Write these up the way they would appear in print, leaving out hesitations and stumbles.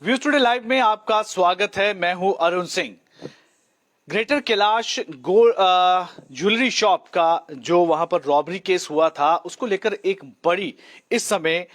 Views today live में आपका स्वागत है। मैं हूं Arun Singh. Greater Kailash jewellery shop का जो वहां पर रॉबरी केस हुआ था, उसको लेकर एक बड़ी इस समय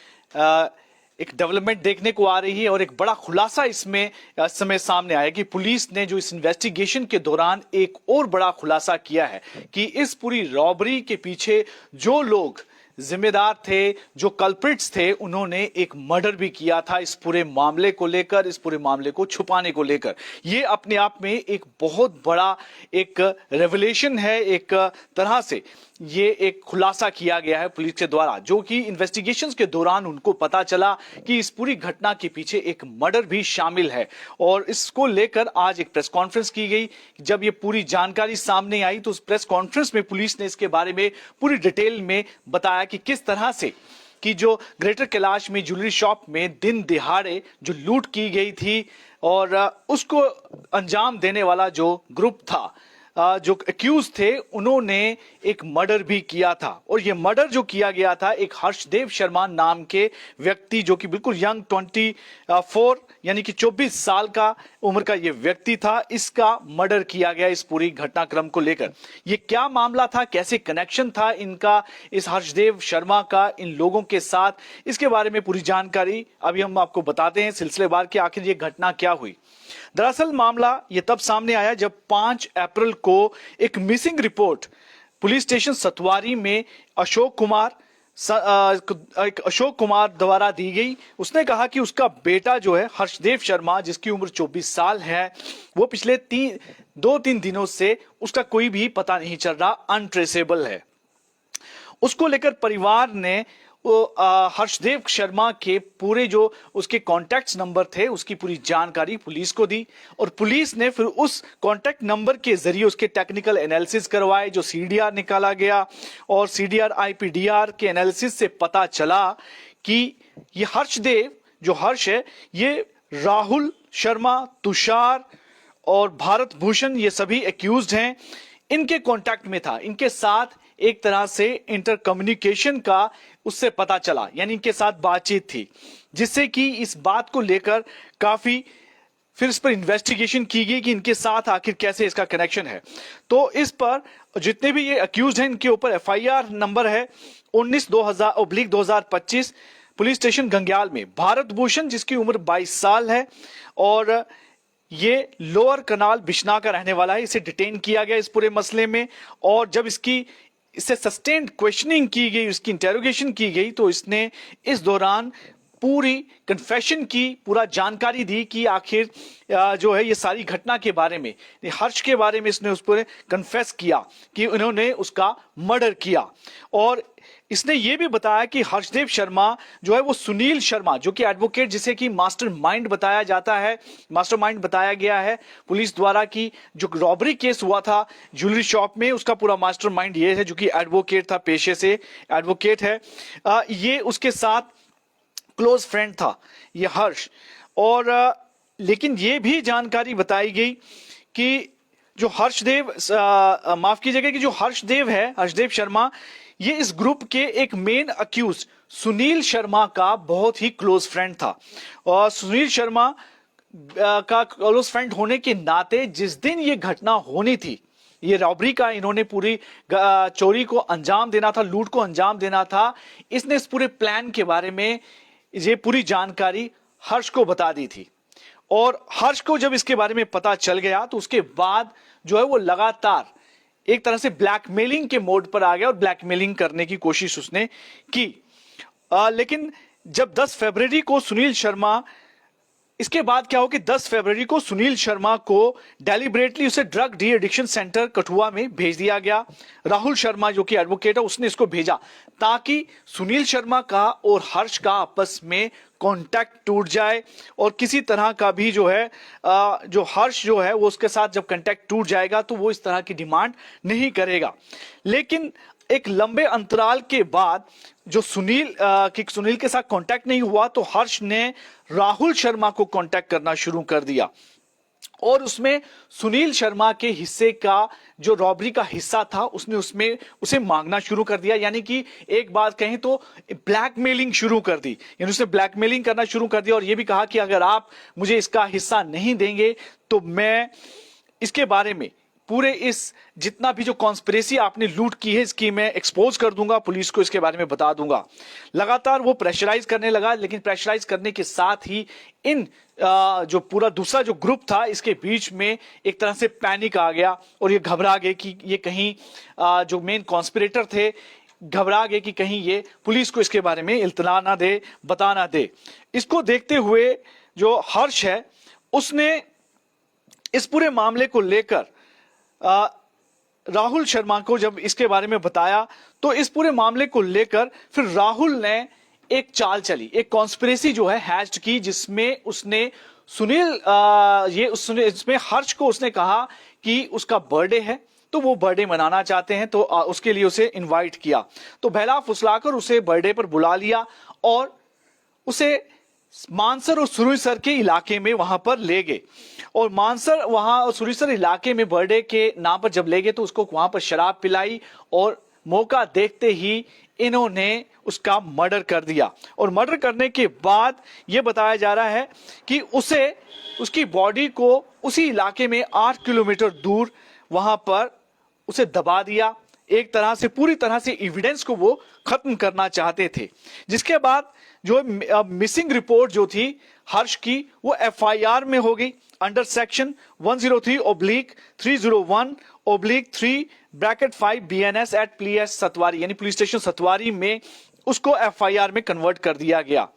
एक डेवलपमेंट देखने को आ रही है और एक बड़ा खुलासा इसमें इस समय सामने आया कि पुलिस ने जो इस इन्वेस्टिगेशन के दौरान एक और बड़ा खुलासा किया है कि इस पूरी रॉबरी के पीछे जो लोग जिम्मेदार थे, जो कल्प्रिट्स थे, उन्होंने एक मर्डर भी किया था इस पूरे मामले को लेकर, इस पूरे मामले को छुपाने को लेकर। ये अपने आप में एक बहुत बड़ा एक रेवलेशन है। एक तरह से ये एक खुलासा किया गया है पुलिस के द्वारा, जो कि इन्वेस्टिगेशंस के दौरान उनको पता चला कि इस पूरी घटना के पीछे एक मर्डर भी शामिल है। और इसको लेकर आज एक प्रेस कॉन्फ्रेंस की गई। जब ये पूरी जानकारी सामने आई तो उस प्रेस कॉन्फ्रेंस में पुलिस ने इसके बारे में पूरी डिटेल में बताया कि किस तरह से कि जो ग्रेटर कैलाश में ज्वेलरी शॉप में दिन दिहाड़े जो लूट की गई थी और उसको अंजाम देने वाला जो ग्रुप था, जो एक्यूज थे, उन्होंने एक मर्डर भी किया था। और ये मर्डर जो किया गया था एक हर्षदेव शर्मा नाम के व्यक्ति, जो कि बिल्कुल यंग 24 यानी कि 24 साल का उम्र का ये व्यक्ति था, इसका मर्डर किया गया इस पूरी घटनाक्रम को लेकर। ये क्या मामला था, कैसे कनेक्शन था इनका, इस हर्षदेव शर्मा का इन लोगों के साथ, इसके बारे में पूरी जानकारी अभी हम आपको बताते हैं सिलसिलेवार कि आखिर ये घटना क्या हुई। दरअसल मामला ये तब सामने आया जब 5 अप्रैल को एक मिसिंग रिपोर्ट पुलिस स्टेशन सतवारी में अशोक कुमार द्वारा दी गई। उसने कहा कि उसका बेटा जो है हर्षदेव शर्मा, जिसकी उम्र 24 साल है, वो पिछले 2-3 दिनों से उसका कोई भी पता नहीं चल रहा, अनट्रेसेबल है। उसको लेकर परिवार ने हर्षदेव शर्मा के पूरे जो उसके कॉन्टैक्ट नंबर थे, उसकी पूरी जानकारी पुलिस को दी और पुलिस ने फिर उस कॉन्टैक्ट नंबर के जरिए उसके टेक्निकल एनालिसिस करवाए, जो सीडीआर निकाला गया। और सीडीआर आईपीडीआर के एनालिसिस से पता चला कि ये हर्षदेव जो हर्ष है, ये राहुल शर्मा, तुषार और भारत भूषण, ये सभी एक्यूज्ड हैं, इनके कॉन्टैक्ट में था। इनके साथ एक तरह से इंटर कम्युनिकेशन का उससे पता चला, यानी इनके साथ बातचीत थी, जिससे कि इस बात को लेकर काफी फिर इस पर इन्वेस्टिगेशन की गई कि इनके साथ आखिर कैसे इसका कनेक्शन है। तो इस पर जितने भी ये अक्यूज हैं, इनके ऊपर एफआईआर नंबर है 19/2025 पुलिस स्टेशन गंग्याल में। भारत भूषण, जिसकी उम्र 22 साल है और ये लोअर कनाल बिश्ना का रहने वाला है, इसे डिटेन किया गया इस पूरे मसले में। और जब इससे सस्टेन्ड क्वेश्चनिंग की गई, उसकी इंटेरोगेशन की गई, तो इसने इस दौरान पूरी कन्फेशन की, पूरा जानकारी दी कि आखिर जो है ये सारी घटना के बारे में, हर्ष के बारे में इसने उस पर कन्फेस किया कि उन्होंने उसका मर्डर किया। और इसने ये भी बताया कि हर्षदेव शर्मा जो है वो सुनील शर्मा, जो कि एडवोकेट, जिसे कि मास्टरमाइंड बताया जाता है, मास्टरमाइंड बताया गया है पुलिस द्वारा कि जो रॉबरी केस हुआ था ज्वेलरी शॉप में, उसका पूरा मास्टरमाइंड ये है, जो कि एडवोकेट था, पेशे से एडवोकेट है। ये उसके साथ क्लोज फ्रेंड था ये हर्ष। और लेकिन ये भी जानकारी बताई गई कि जो हर्षदेव, माफ कीजिएगा, कि जो हर्षदेव है, हर्षदेव शर्मा, ये इस ग्रुप के एक मेन अक्यूज सुनील शर्मा का बहुत ही क्लोज फ्रेंड था। और सुनील शर्मा का क्लोज फ्रेंड होने के नाते जिस दिन ये घटना होनी थी, ये रॉबरी का, इन्होंने पूरी चोरी को अंजाम देना था, लूट को अंजाम देना था, इसने इस पूरे प्लान के बारे में ये पूरी जानकारी हर्ष को बता दी थी। और हर्ष को जब इसके बारे में पता चल गया तो उसके बाद जो है वो लगातार एक तरह से ब्लैकमेलिंग के मोड पर आ गया और ब्लैकमेलिंग करने की कोशिश उसने की। लेकिन जब 10 फरवरी को सुनील शर्मा, इसके बाद क्या हो कि 10 फरवरी को सुनील शर्मा को डेलिबरेटली उसे drug de addiction centre Kathua में भेज दिया गया। राहुल शर्मा, जो कि एडवोकेट है, उसने इसको भेजा ताकि सुनील शर्मा का और हर्ष का आपस में कांटेक्ट टूट जाए और किसी तरह का भी जो है जो हर्ष जो है वो उसके साथ जब कांटेक्ट टूट जाएगा तो वो इस तरह की डिमांड नहीं करेगा। लेकिन एक लंबे अंतराल के बाद जो सुनील के साथ कांटेक्ट नहीं हुआ तो हर्ष ने राहुल शर्मा को कांटेक्ट करना शुरू कर दिया और उसमें सुनील शर्मा के हिस्से का जो रॉबरी का हिस्सा था उसने उसमें उसे मांगना शुरू कर दिया, यानी कि एक बात कहें तो ब्लैकमेलिंग शुरू कर दी, यानी उसने ब्लैकमेलिंग करना शुरू कर दिया और यह भी कहा कि अगर आप मुझे इसका हिस्सा नहीं देंगे तो मैं इसके बारे में पूरे इस जितना भी जो कॉन्स्पिरेसी आपने लूट की है इसकी मैं एक्सपोज कर दूंगा, पुलिस को इसके बारे में बता दूंगा। लगातार वो प्रेशराइज करने लगा, लेकिन प्रेशराइज करने के साथ ही इन जो पूरा दूसरा जो ग्रुप था इसके बीच में एक तरह से पैनिक आ गया और ये घबरा गए कि ये कहीं जो मेन कॉन्स्पिरेटर थे घबरा गए कि कहीं ये पुलिस को इसके बारे में इत्तला ना दे, बता ना दे। इसको देखते हुए जो हर्ष है उसने इस पूरे मामले को लेकर राहुल शर्मा को जब इसके बारे में बताया तो इस पूरे मामले को लेकर फिर राहुल ने एक चाल चली, एक कॉन्स्पिरेसी जो है हैच्ड की, जिसमें उसने इसमें हर्ष को उसने कहा कि उसका बर्थडे है तो वो बर्थडे मनाना चाहते हैं, तो उसके लिए उसे इनवाइट किया। तो बहला फुसलाकर उसे बर्थडे पर बुला लिया और उसे मानसर और सुरीसर के इलाके में वहां पर ले गए और मानसर वहां सुरीसर इलाके में बर्थडे के नाम पर जब ले गए तो उसको वहां पर शराब पिलाई और मौका देखते ही इन्होंने उसका मर्डर कर दिया। और मर्डर करने के बाद यह बताया जा रहा है कि उसकी बॉडी को उसी इलाके में 8 किलोमीटर दूर वहां पर उसे दबा दिया। एक तरह से पूरी तरह से एविडेंस को वो खत्म करना चाहते थे, जिसके बाद जो मिसिंग रिपोर्ट जो थी हर्ष की वो एफआईआर में हो गई under section 103/301/3 BNS at police Satwari, यानी पुलिस स्टेशन सतवारी में उसको एफआईआर में कन्वर्ट कर दिया गया।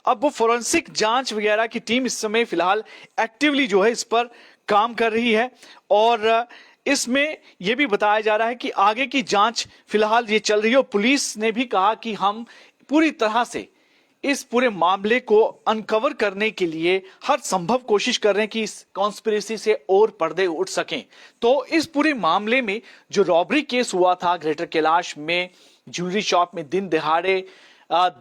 अब वो फोरेंसिक जांच वगैरह की टीम इस समय फिलहाल एक्टिवली जो है इस पर काम कर रही है और इसमें यह भी बताया जा रहा है कि आगे की जांच फिलहाल ये चल रही है और पुलिस ने भी कहा कि हम पूरी तरह से इस पूरे मामले को अनकवर करने के लिए हर संभव कोशिश कर रहे हैं कि इस कॉन्स्पिरेसी से और पर्दे उठ सकें। तो इस पूरे मामले में जो रॉबरी केस हुआ था ग्रेटर कैलाश में ज्वेलरी शॉप में दिन दिहाड़े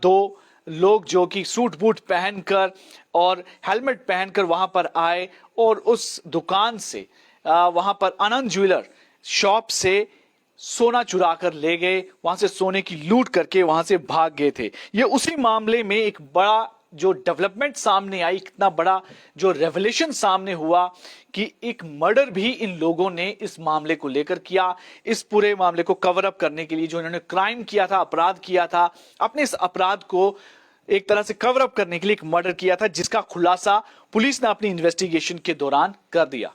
2 लोग जो कि सूट बूट पहनकर और हेलमेट पहनकर वहां पर आए और उस दुकान से वहां पर आनंद ज्वेलर शॉप से सोना चुरा कर ले गए, वहां से सोने की लूट करके वहां से भाग गए थे। ये उसी मामले में एक बड़ा जो डेवलपमेंट सामने आई, कितना बड़ा जो रेवलेशन सामने हुआ कि एक मर्डर भी इन लोगों ने इस मामले को लेकर किया। इस पूरे मामले को कवर अप करने के लिए जो इन्होंने क्राइम किया था, अपराध किया था, अपने इस अपराध को एक तरह से कवर अप करने के लिए एक मर्डर किया था, जिसका खुलासा पुलिस ने अपनी इन्वेस्टिगेशन के दौरान कर दिया।